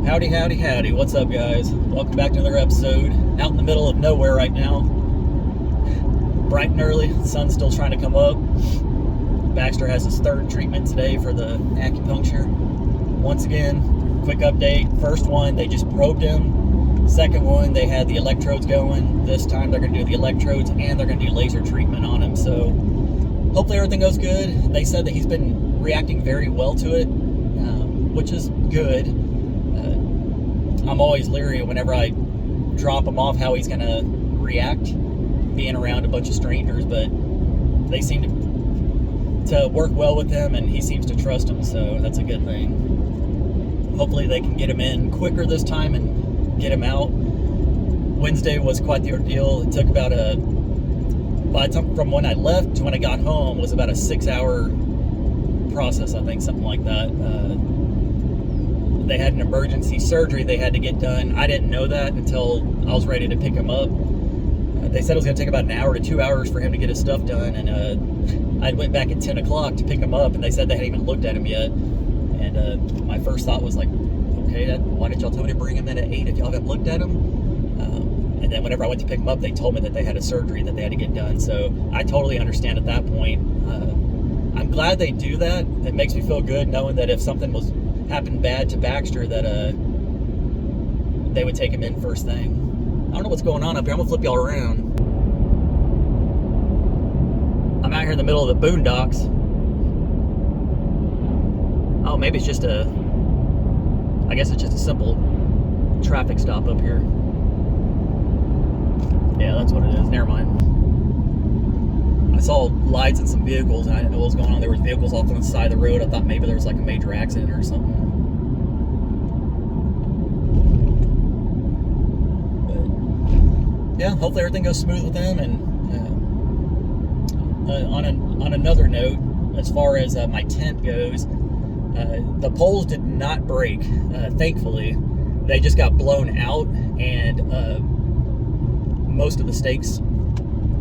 Howdy, howdy, howdy. What's up, guys? Welcome back to another episode. Out in the middle of nowhere right now. Bright and early. The sun's still trying to come up. Baxter has his third treatment today for the acupuncture. Once again, quick update. First one, they just probed him. Second one, they had the electrodes going. This time they're going to do the electrodes and they're going to do laser treatment on him. So hopefully everything goes good. They said that he's been reacting very well to it, which is good. I'm always leery whenever I drop him off how he's going to react being around a bunch of strangers, but they seem to work well with him and he seems to trust them, so that's a good thing. Hopefully they can get him in quicker this time and get him out. Wednesday was quite the ordeal. It took about by the time from when I left to when I got home was about a 6-hour process, I think, something like that. They had an emergency surgery they had to get done. I didn't know that until I was ready to pick him up. They said it was going to take about an hour to 2 hours for him to get his stuff done, and I went back at 10 o'clock to pick him up, and they said they hadn't even looked at him yet. And my first thought was like, okay, why did y'all tell me to bring him in at 8 if y'all haven't looked at him? And then whenever I went to pick him up, they told me that they had a surgery that they had to get done. So I totally understand at that point. I'm glad they do that. It makes me feel good knowing that if something happened bad to Baxter, that they would take him in first thing. I don't know what's going on up here. I'm gonna flip y'all around. I'm out here in the middle of the boondocks. Oh, maybe it's just I guess it's just a simple traffic stop up here. Yeah, that's what it is. Never mind. I saw lights and some vehicles, and I didn't know what was going on. There was vehicles off on the side of the road. I thought maybe there was like a major accident or something. But yeah, hopefully everything goes smooth with them. And on another note, as far as my tent goes, the poles did not break. Thankfully, they just got blown out, and most of the stakes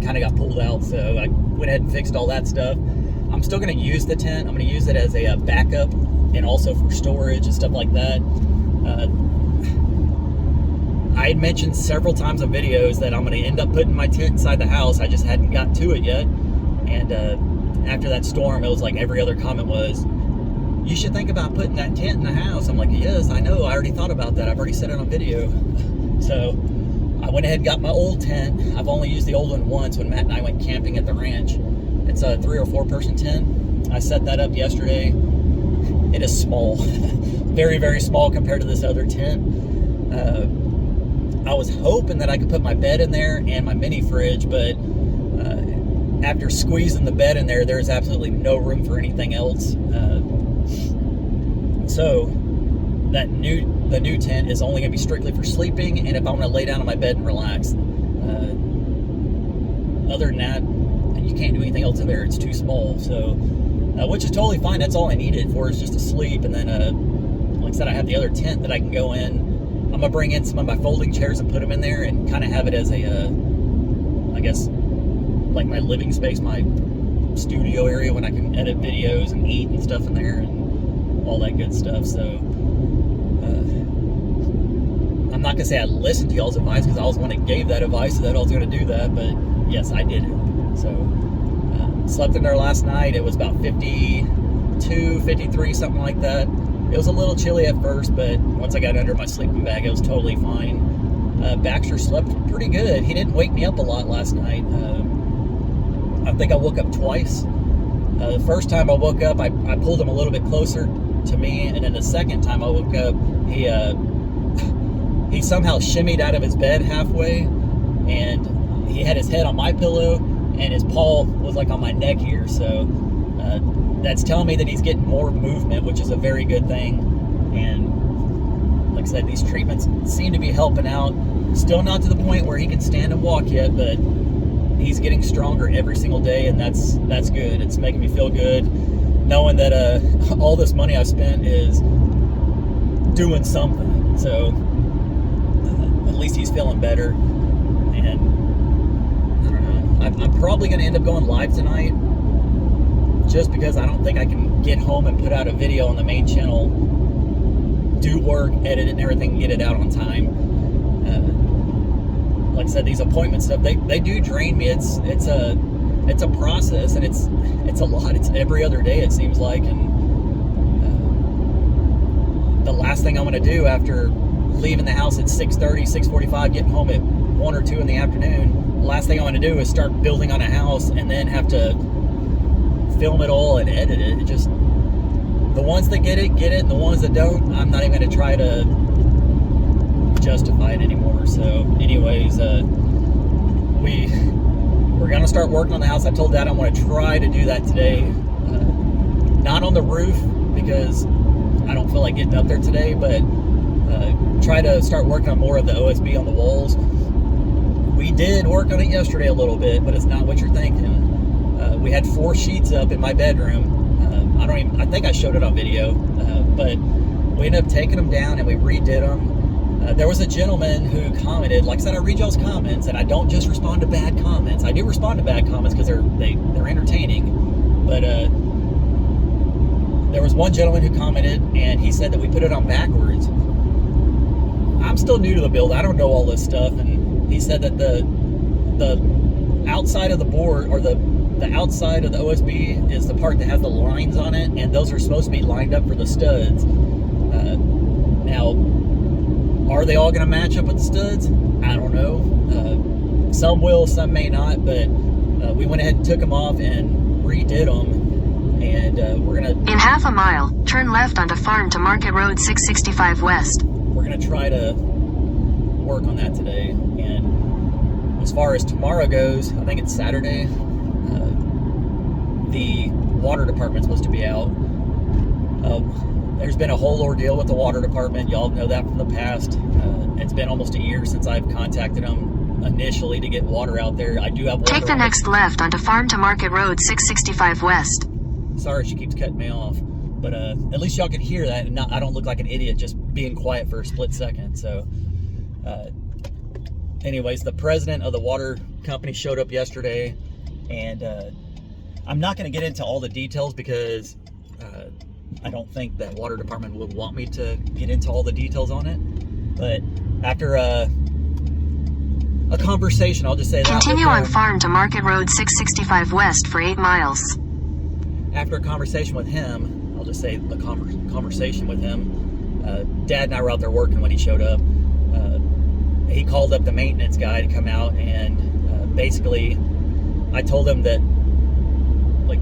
kind of got pulled out, so I went ahead and fixed all that stuff. I'm still going to use the tent. I'm going to use it as a backup and also for storage and stuff like that. I had mentioned several times in videos that I'm going to end up putting my tent inside the house. I just hadn't got to it yet. And after that storm, it was like every other comment was, you should think about putting that tent in the house. I'm like, yes, I know. I already thought about that. I've already said it on video. So I went ahead and got my old tent. I've only used the old one once when Matt and I went camping at the ranch. It's a 3 or 4 person tent. I set that up yesterday. It is small. Very, very small compared to this other tent. I was hoping that I could put my bed in there and my mini fridge, but after squeezing the bed in there, there's absolutely no room for anything else. So the new tent is only going to be strictly for sleeping, and if I'm going to lay down on my bed and relax. Other than that, you can't do anything else in there. It's too small. So, which is totally fine. That's all I need it for, is just to sleep. And then, like I said, I have the other tent that I can go in. I'm going to bring in some of my folding chairs and put them in there and kind of have it as a, I guess, like my living space, my studio area when I can edit videos and eat and stuff in there and all that good stuff. So I'm not gonna say I listened to y'all's advice, because I was the one that gave that advice that I was gonna do that, but yes, I did it. So slept in there last night. It was about 52, 53, something like that. It was a little chilly at first, but once I got under my sleeping bag, it was totally fine. Baxter slept pretty good. He didn't wake me up a lot last night. I think I woke up twice. The first time I woke up, I pulled him a little bit closer to me, and then the second time I woke up, he somehow shimmied out of his bed halfway, and he had his head on my pillow, and his paw was like on my neck here. So that's telling me that he's getting more movement, which is a very good thing. And like I said, these treatments seem to be helping out. Still not to the point where he can stand and walk yet, but he's getting stronger every single day, and that's good. It's making me feel good knowing that all this money I spent is doing something. So at least he's feeling better. And I don't know, I'm probably going to end up going live tonight, just because I don't think I can get home and put out a video on the main channel, do work, work, edit it and everything, get it out on time. Like I said, these appointment stuff, they do drain me. It's a process, and it's a lot. It's every other day, it seems like. And the last thing I want to do after leaving the house at 6:30, 6:45, getting home at 1 or 2 in the afternoon, the last thing I want to do is start building on a house and then have to film it all and edit it. It just, the ones that get it, and the ones that don't, I'm not even going to try to justify it anymore. So anyways, we're going to start working on the house. I told Dad I want to try to do that today. Not on the roof, because I don't feel like getting up there today, but try to start working on more of the OSB on the walls. We did work on it yesterday a little bit, but it's not what you're thinking. We had 4 sheets up in my bedroom. I think I showed it on video, but we ended up taking them down and we redid them. There was a gentleman who commented, like I said, I read y'all's comments, and I don't just respond to bad comments. I do respond to bad comments because they're entertaining, but there was one gentleman who commented, and he said that we put it on backwards. I'm still new to the build. I don't know all this stuff, and he said that the outside of the board, or the outside of the OSB, is the part that has the lines on it, and those are supposed to be lined up for the studs. Now, are they all going to match up with the studs? I don't know. Some will, some may not, but we went ahead and took them off and redid them. And we're going to... In half a mile, turn left onto Farm to Market Road 665 West. We're going to try to work on that today. And as far as tomorrow goes, I think it's Saturday, the water department's supposed to be out. There's been a whole ordeal with the water department. Y'all know that from the past. It's been almost a year since I've contacted them initially to get water out there. I do have water. Take the next left onto Farm to Market Road 665 West. Sorry, she keeps cutting me off. But at least y'all can hear that, and I don't look like an idiot just being quiet for a split second. So anyways, the president of the water company showed up yesterday, and I'm not going to get into all the details because I don't think that water department would want me to get into all the details on it. But after a conversation, I'll just say that. Continue on Farm to Market Road 665 West for 8 miles. After a conversation with him, I'll just say the conversation with him, Dad and I were out there working when he showed up. He called up the maintenance guy to come out, and basically I told him that, like,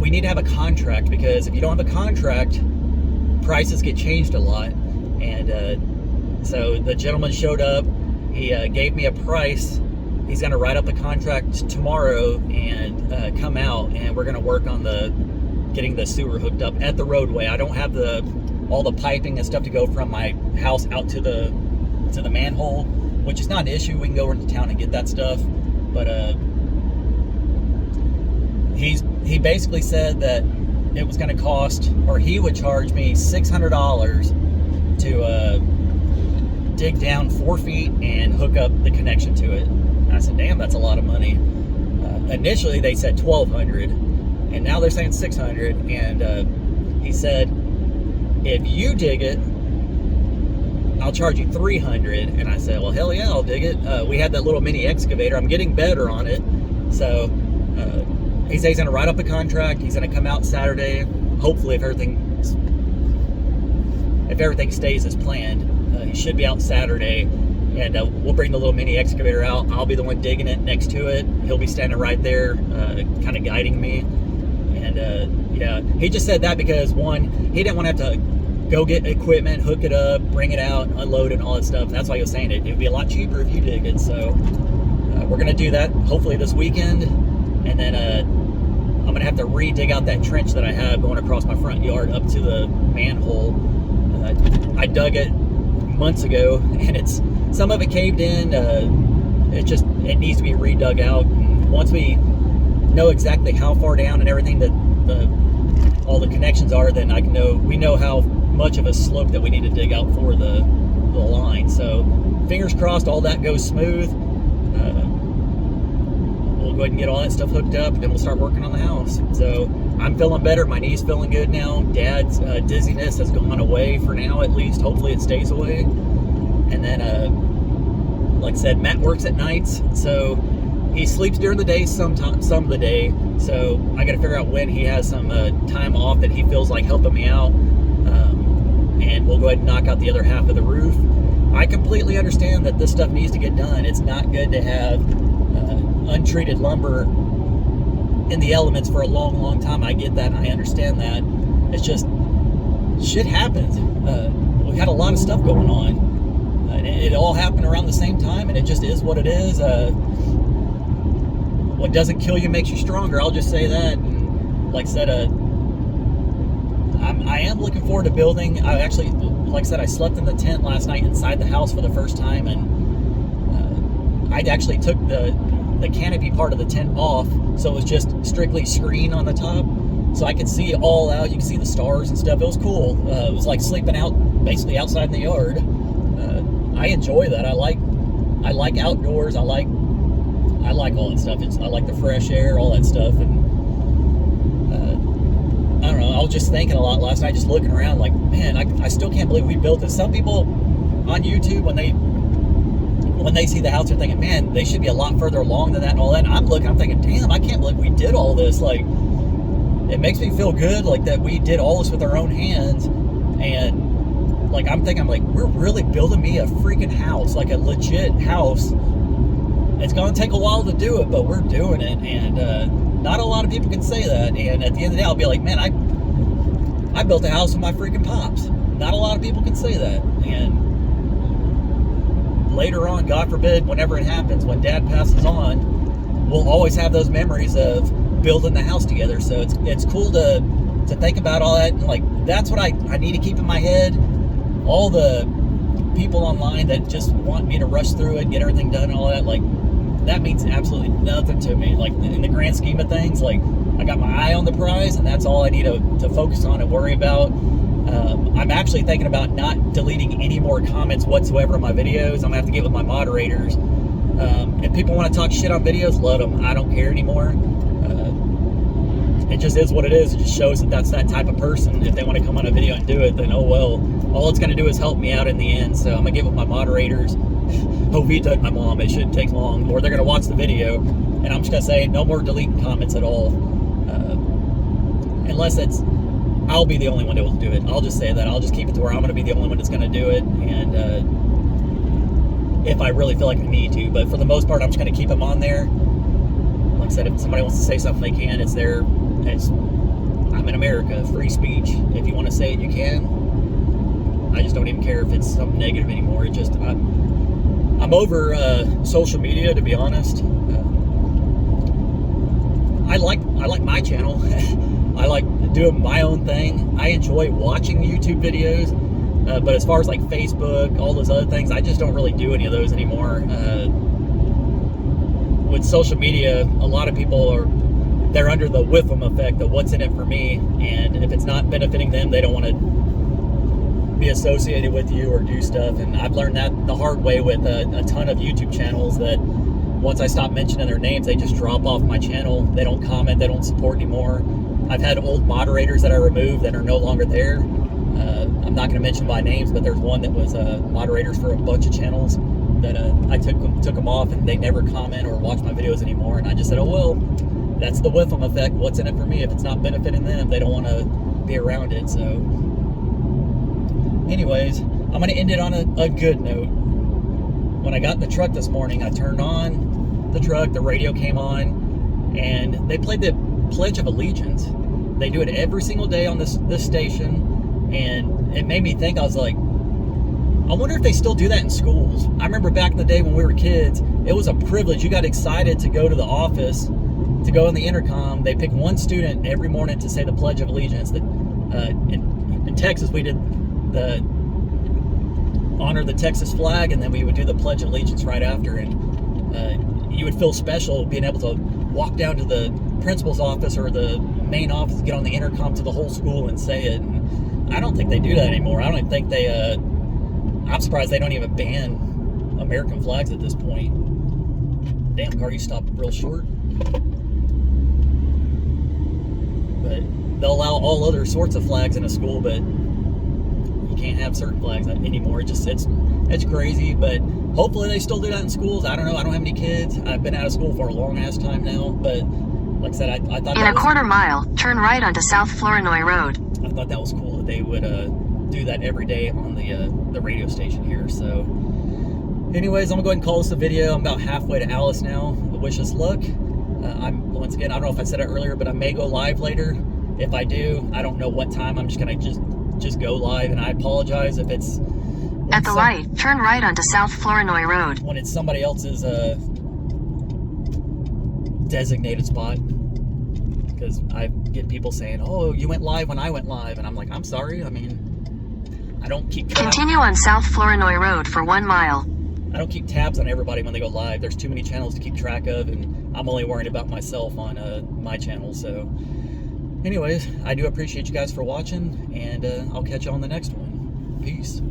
we need to have a contract, because if you don't have a contract, prices get changed a lot. And so the gentleman showed up. He gave me a price. He's going to write up the contract tomorrow and come out, and we're going to work on getting the sewer hooked up at the roadway. I don't have all the piping and stuff to go from my house out to the manhole, which is not an issue. We can go into town and get that stuff. But he basically said that it was going to cost, or he would charge me $600 to dig down 4 feet and hook up the connection to it. And I said, damn, that's a lot of money. Initially they said $1,200, and now they're saying $600. And he said, if you dig it, I'll charge you $300. And I said, well, hell yeah, I'll dig it. We had that little mini excavator. I'm getting better on it. So he said he's going to write up the contract. He's going to come out Saturday. Hopefully, if everything stays as planned, he should be out Saturday. And we'll bring the little mini excavator out. I'll be the one digging it next to it. He'll be standing right there, kind of guiding me. And yeah, he just said that because, one, he didn't want to have to go get equipment, hook it up, bring it out, unload it, and all that stuff. And that's why he was saying it would be a lot cheaper if you dig it. So we're going to do that hopefully this weekend. And then I'm going to have to re-dig out that trench that I have going across my front yard up to the manhole. I dug it months ago, and some of it caved in. It needs to be redug out. And once we know exactly how far down and everything that all the connections are, then we know how much of a slope that we need to dig out for the line. So fingers crossed all that goes smooth. We'll go ahead and get all that stuff hooked up, and then we'll start working on the house. So I'm feeling better. My knee's feeling good now. Dad's dizziness has gone away for now, at least. Hopefully it stays away. And then, like I said, Matt works at nights, so he sleeps during the day some of the day. So I got to figure out when he has some time off that he feels like helping me out. And we'll go ahead and knock out the other half of the roof. I completely understand that this stuff needs to get done. It's not good to have untreated lumber in the elements for a long, long time. I get that and I understand that. It's just, shit happens. We had a lot of stuff going on. And it all happened around the same time, and it just is what it is. What doesn't kill you makes you stronger. I'll just say that. And like I said, I am looking forward to building. I actually, like I said, I slept in the tent last night inside the house for the first time, and I actually took the canopy part of the tent off, so it was just strictly screen on the top, so I could see all out. You could see the stars and stuff. It was cool. It was like sleeping out, basically outside in the yard. I enjoy that. I like outdoors. I like all that stuff. I like the fresh air, all that stuff, and I don't know. I was just thinking a lot last night, just looking around, like, man, I still can't believe we built this. Some people on YouTube, when they see the house, they're thinking, man, they should be a lot further along than that and all that. And I'm thinking, damn, I can't believe we did all this. Like, it makes me feel good, like, that we did all this with our own hands. And like, I'm thinking, like, we're really building me a freaking house, like a legit house. It's gonna take a while to do it, but we're doing it. And not a lot of people can say that. And at the end of the day, I'll be like, man, I built a house with my freaking pops. Not a lot of people can say that. And later on, God forbid, whenever it happens, when Dad passes on, we'll always have those memories of building the house together. So it's cool to think about all that. And like, that's what I need to keep in my head. All the people online that just want me to rush through it, get everything done and all that, like, that means absolutely nothing to me. Like, in the grand scheme of things, like, I got my eye on the prize, and that's all I need to focus on and worry about. I'm actually thinking about not deleting any more comments whatsoever in my videos. I'm gonna have to get with my moderators. If people want to talk shit on videos, let them. I don't care anymore. It just is what it is. It just shows that that's that type of person. If they want to come on a video and do it, then oh well. All it's gonna do is help me out in the end. So I'm gonna get with my moderators. Hopefully it doesn't, my mom. It shouldn't take long. Or they're gonna watch the video, and I'm just gonna say no more deleting comments at all. Unless I'll be the only one able to do it. I'll just say that. I'll just keep it to where I'm going to be the only one that's going to do it, and if I really feel like I need to. But for the most part, I'm just going to keep them on there. Like I said, if somebody wants to say something, they can. It's there. I'm in America, free speech. If you want to say it, you can. I just don't even care if it's something negative anymore. It just, I'm over social media, to be honest. I like my channel. I like doing my own thing. I enjoy watching YouTube videos, but as far as like Facebook, all those other things, I just don't really do any of those anymore. With social media, a lot of people they're under the whiffum effect of what's in it for me, and if it's not benefiting them, they don't want to be associated with you or do stuff. And I've learned that the hard way with a ton of YouTube channels, that once I stop mentioning their names, they just drop off my channel. They don't comment, they don't support anymore. I've had old moderators that I removed that are no longer there. I'm not going to mention by names, but there's one that was moderators for a bunch of channels that I took them off, and they never comment or watch my videos anymore. And I just said, oh well, that's the whiffum effect. What's in it for me? If it's not benefiting them, they don't want to be around it. So anyways, I'm going to end it on a good note. When I got in the truck this morning, I turned on the truck, the radio came on, and they played the Pledge of Allegiance. They do it every single day on this station, and it made me think. I was like, I wonder if they still do that in schools. I remember back in the day when we were kids, it was a privilege. You got excited to go to the office, to go on the intercom. They picked one student every morning to say the Pledge of Allegiance. In Texas, we did honor the Texas flag, and then we would do the Pledge of Allegiance right after. And you would feel special being able to walk down to the principal's office or the main office, get on the intercom to the whole school and say it. And I don't think they do that anymore. I don't even think they I'm surprised they don't even ban American flags at this point. Damn car, you stopped real short. But they'll allow all other sorts of flags in a school, but you can't have certain flags anymore. It's crazy, but hopefully they still do that in schools. I don't know. I don't have any kids. I've been out of school for a long ass time now, but like I said, I thought In a quarter mile, turn right onto South Flournoy Road. I thought that was cool that they would do that every day on the radio station here. So anyways, I'm gonna go ahead and call this a video. I'm about halfway to Alice now. Wish us luck. Once again, I don't know if I said it earlier, but I may go live later. If I do, I don't know what time. I'm just gonna just go live, and I apologize if it's at the light, turn right onto South Flournoy Road. When it's somebody else's designated spot, because I get people saying, "Oh, you went live when I went live," and I'm like, "I'm sorry. I mean, I don't keep track. Continue on South Flournoy Road for 1 mile. I don't keep tabs on everybody when they go live. There's too many channels to keep track of, and I'm only worried about myself on my channel." So anyways, I do appreciate you guys for watching, and I'll catch you on the next one. Peace.